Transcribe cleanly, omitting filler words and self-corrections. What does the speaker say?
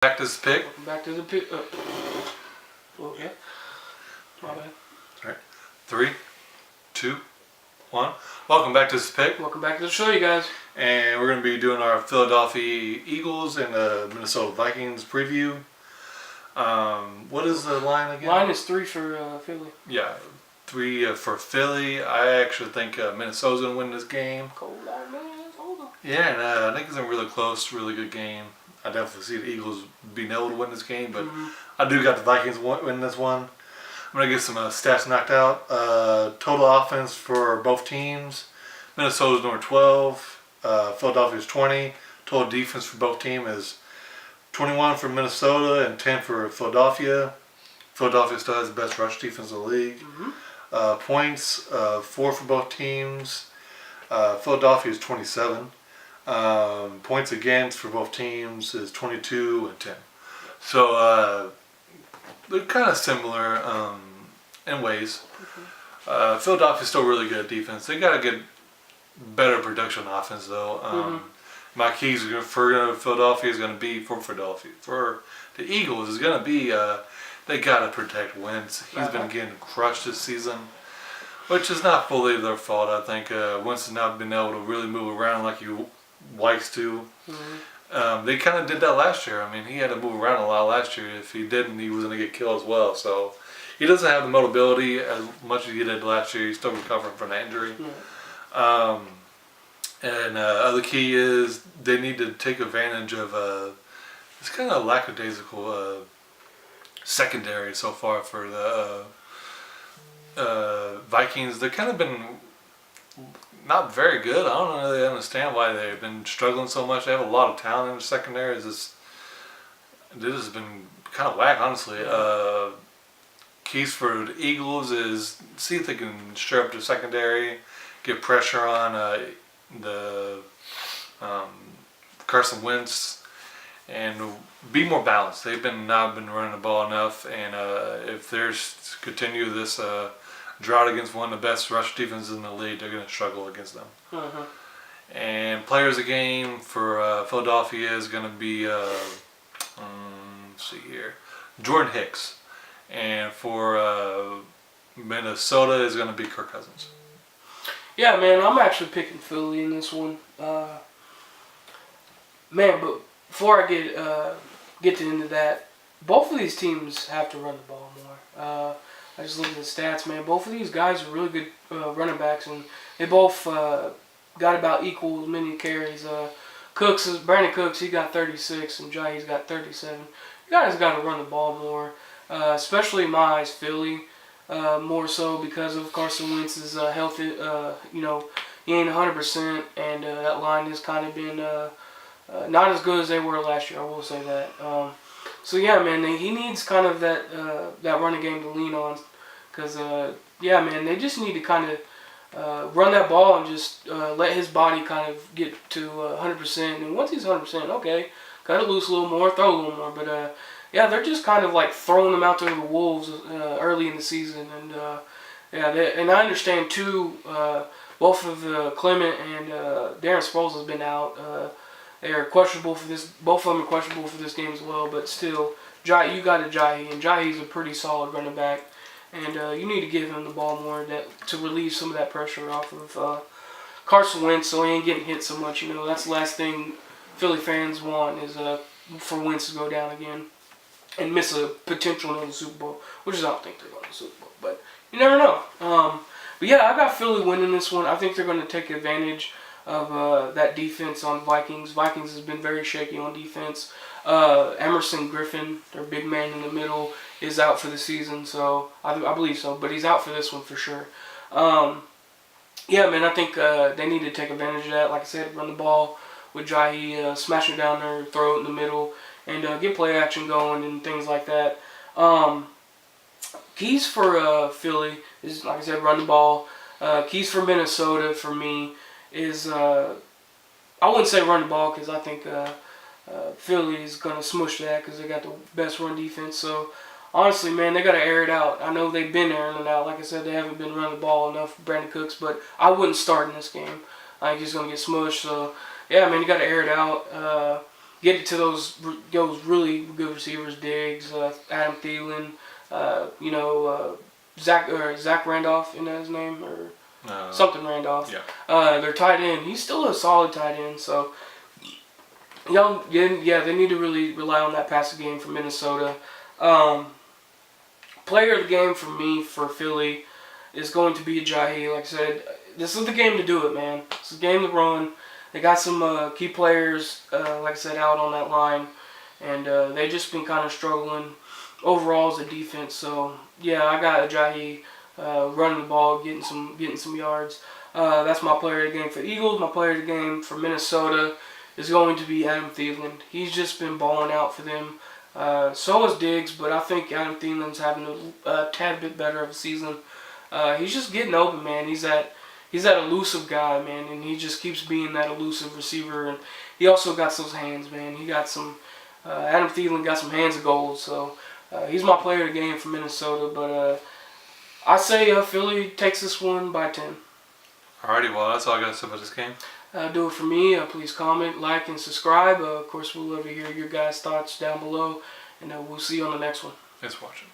Back to this pick. Welcome back to the pick. Okay. My bad. Alright. 3, 2, 1. Welcome back to this pick. Welcome back to the show, you guys. And we're going to be doing our Philadelphia Eagles and the Minnesota Vikings preview. What is the line again? Line is 3 for Philly. Yeah, 3 for Philly. I actually think Minnesota's going to win this game. Cold out, man. Hold on. Yeah, and I think it's a really close, really good game. I definitely see the Eagles being able to win this game, but I do got the Vikings win this one. I'm going to get some stats knocked out. Total offense for both teams. Minnesota's number 12. Philadelphia's 20. Total defense for both teams is 21 for Minnesota and 10 for Philadelphia. Philadelphia still has the best rush defense in the league. Points, 4 for both teams. Philadelphia is 27. Points against for both teams is 22 and 10. So they're kind of similar in ways. Philadelphia's still really good at defense. They got to get better production on offense though. My keys for Philadelphia is going to be for Philadelphia. For the Eagles is going to be they got to protect Wentz. He's been getting crushed this season, which is not fully their fault. I think Wentz has not been able to really move around like he likes to. They kind of did that last year. I mean, he had to move around a lot last year. If he didn't, he was going to get killed as well. So he doesn't have the mobility as much as he did last year. He's still recovering from the injury. And other key is they need to take advantage of this kind of lackadaisical secondary so far for the Vikings. They've kind of been not very good. I don't really understand why they've been struggling so much. They have a lot of talent in the secondary. This has been kind of whack, honestly. Keys for the Eagles is see if they can stir up the secondary, get pressure on the Carson Wentz, and be more balanced. They've not been running the ball enough, and if they continue this drought against one of the best rush defenses in the league, they're going to struggle against them. And players of the game for Philadelphia is going to be let's see here, Jordan Hicks, and for Minnesota is going to be Kirk Cousins. Yeah, man, I'm actually picking Philly in this one. Man, but before I get into that, both of these teams have to run the ball more. I just look at the stats, man. Both of these guys are really good running backs, and they both got about equal many carries. Brandon Cooks, he got 36, and Jahi's got 37. You guys got to run the ball more, especially in my eyes, Philly. More so because of Carson Wentz's health. He ain't 100%, and that line has kind of been not as good as they were last year. I will say that. So yeah, man, he needs kind of that running game to lean on, because yeah, man, they just need to kind of run that ball and just let his body kind of get to 100%. And once he's 100%, okay, cut it loose a little more, throw a little more, but. Yeah, they're just kind of like throwing them out there to the wolves early in the season, and and I understand too. Both of Clement and Darren Sproles has been out. They are questionable for this. Both of them are questionable for this game as well. But still, you got a Jahi, and Jahi's a pretty solid running back, and you need to give him the ball more to relieve some of that pressure off of Carson Wentz, so he ain't getting hit so much. You know, that's the last thing Philly fans want is for Wentz to go down again and miss a potential another Super Bowl, which is I don't think they're going to the Super Bowl, but you never know. But yeah, I got Philly winning this one. I think they're going to take advantage of that defense on Vikings. Vikings has been very shaky on defense. Emerson Griffin, their big man in the middle, is out for the season, so I believe so, but he's out for this one for sure. Yeah, man, I think they need to take advantage of that. Like I said, run the ball with Jahi, smash it down there, throw it in the middle, and get play action going and things like that. Keys for Philly is, like I said, run the ball. Keys for Minnesota, for me, is I wouldn't say run the ball, because I think Philly is going to smush that because they got the best run defense. So, honestly, man, they got to air it out. I know they've been airing it out. Like I said, they haven't been running the ball enough for Brandon Cooks, but I wouldn't start in this game. I think he's going to get smushed. So, yeah, man, you got to air it out. get it to those really good receivers, Diggs, Adam Thielen, Zach Randolph, isn't that his name, or something Randolph. Yeah. Their tight end, he's still a solid tight end. So, they need to really rely on that passing game for Minnesota. Player of the game for me for Philly is going to be Ajayi. Like I said, this is the game to do it, man. It's the game to run. They got some key players, like I said, out on that line, and they just been kind of struggling overall as a defense. So yeah, I got Ajayi running the ball, getting some yards. That's my player of the game for the Eagles. My player of the game for Minnesota is going to be Adam Thielen. He's just been balling out for them. So is Diggs, but I think Adam Thielen's having a tad bit better of a season. He's just getting open, man. He's that elusive guy, man, and he just keeps being that elusive receiver. And he also got those hands, man. He got some. Adam Thielen got some hands of gold, so he's my player of the game for Minnesota. But I say Philly takes this one by 10. Alrighty, well, that's all I got to say about this game. Do it for me. Please comment, like, and subscribe. Of course, we'll love to hear your guys' thoughts down below, and we'll see you on the next one. Thanks for watching.